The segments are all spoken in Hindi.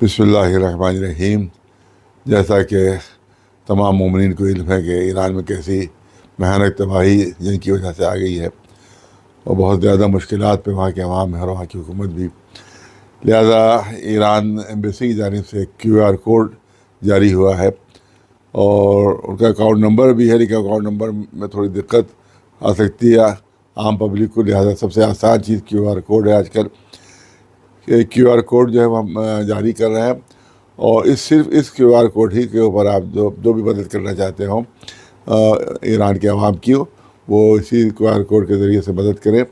बिस्मिल्लाहिर्रहमानिर्रहीम। जैसा कि तमाम मोमिनीन को इल्म है कि ईरान में कैसी भयानक तबाही जिनकी वजह से आ गई है और बहुत ज़्यादा मुश्किलात पे वहाँ के अवाम है और वहाँ की हुकूमत भी। लिहाजा ईरान एम्बेसी की जानिब से QR कोड जारी हुआ है और उनका अकाउंट नंबर भी है, लेकिन अकाउंट नंबर में थोड़ी दिक्कत आ सकती है आम पब्लिक को। लिहाजा सबसे आसान चीज़ QR कोड है आजकल। QR कोड जो है वो हम जारी कर रहे हैं और सिर्फ इस QR कोड ही के ऊपर आप जो भी मदद करना चाहते हो ईरान के अवाम की, वो इसी QR कोड के ज़रिए से मदद करें।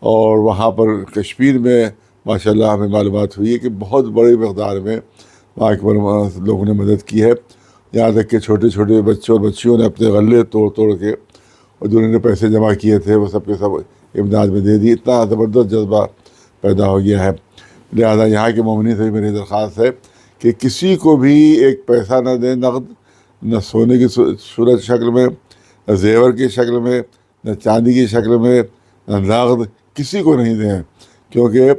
और वहाँ पर कश्मीर में माशाल्लाह हमें मालूमात हुई है कि बहुत बड़ी मकदार में वहाँ के लोगों ने मदद की है। यहाँ तक कि छोटे छोटे बच्चों और बच्चियों ने अपने गले तोड़ तोड़ के और जो उन्होंने पैसे जमा किए थे वो सब के सब इमदाद में दे दिए। इतना ज़बरदस्त जज्बा पैदा हो गया है। लिहाजा यहाँ के मोमिनीन से मेरी दरख्वास्त है कि किसी को भी एक पैसा न दें, नकद, न सोने की सूरत शक्ल में, न जेवर की शक्ल में, न चांदी की शक्ल में, न नकद, किसी को नहीं दें, क्योंकि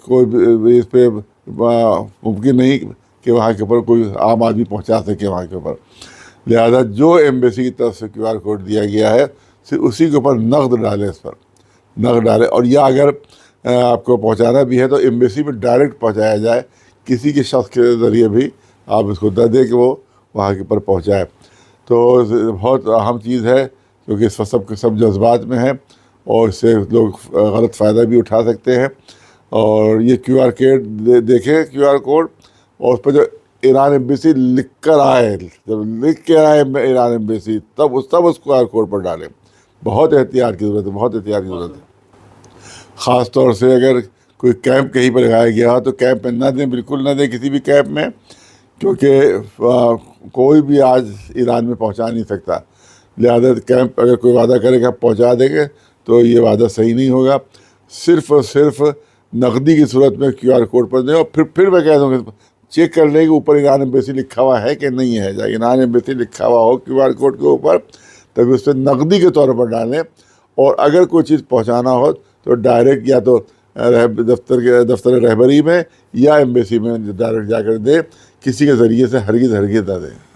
कोई भी इस पर मुमकिन नहीं कि वहाँ के ऊपर कोई आम आदमी पहुँचा सके वहाँ के ऊपर। लिहाजा जो एम्बेसी की तरफ से QR कोड दिया गया है सिर्फ उसी के ऊपर नकद डालें, इस पर नकद डालें। और या अगर आपको पहुंचाना भी है तो एम्बेसी में डायरेक्ट पहुंचाया जाए, किसी के शख्स के ज़रिए भी आप इसको दे दें कि वो वहाँ के ऊपर पहुंचाए। तो बहुत अहम चीज़ है, क्योंकि इस सब के सब जज्बात में है और इससे लोग गलत फ़ायदा भी उठा सकते हैं। और ये QR कोड देखें, QR कोड, और उस पर जो ईरान एम्बेसी लिख कर आए, जब लिख के आए ईरान एम्बेसी, तब उस QR कोड पर डालें। बहुत एहतियात की ज़रूरत है, बहुत एहतियात की ज़रूरत है। ख़ास तौर से अगर कोई कैंप कहीं पर लगाया गया हो तो कैंप में ना दें, बिल्कुल ना दें किसी भी कैंप में, क्योंकि कोई भी आज ईरान में पहुंचा नहीं सकता। लिहाजा कैंप अगर कोई वादा करेगा पहुंचा देंगे तो ये वादा सही नहीं होगा। सिर्फ़ और सिर्फ नकदी की सूरत में QR कोड पर दें। और फिर मैं कह दूँगा चेक कर लें कि ऊपर ईरान एम्बेसी लिखा हुआ है कि नहीं है। जब ईरान एम्बेसी लिखा हुआ हो QR कोड के ऊपर तभी उस पर नकदी के तौर पर डालें। और अगर कोई चीज़ पहुँचाना हो तो डायरेक्ट या तो दफ्तर रहबरी में या एम्बेसी में डायरेक्ट जाकर दे, किसी के ज़रिए से हरगिज़ ना दें।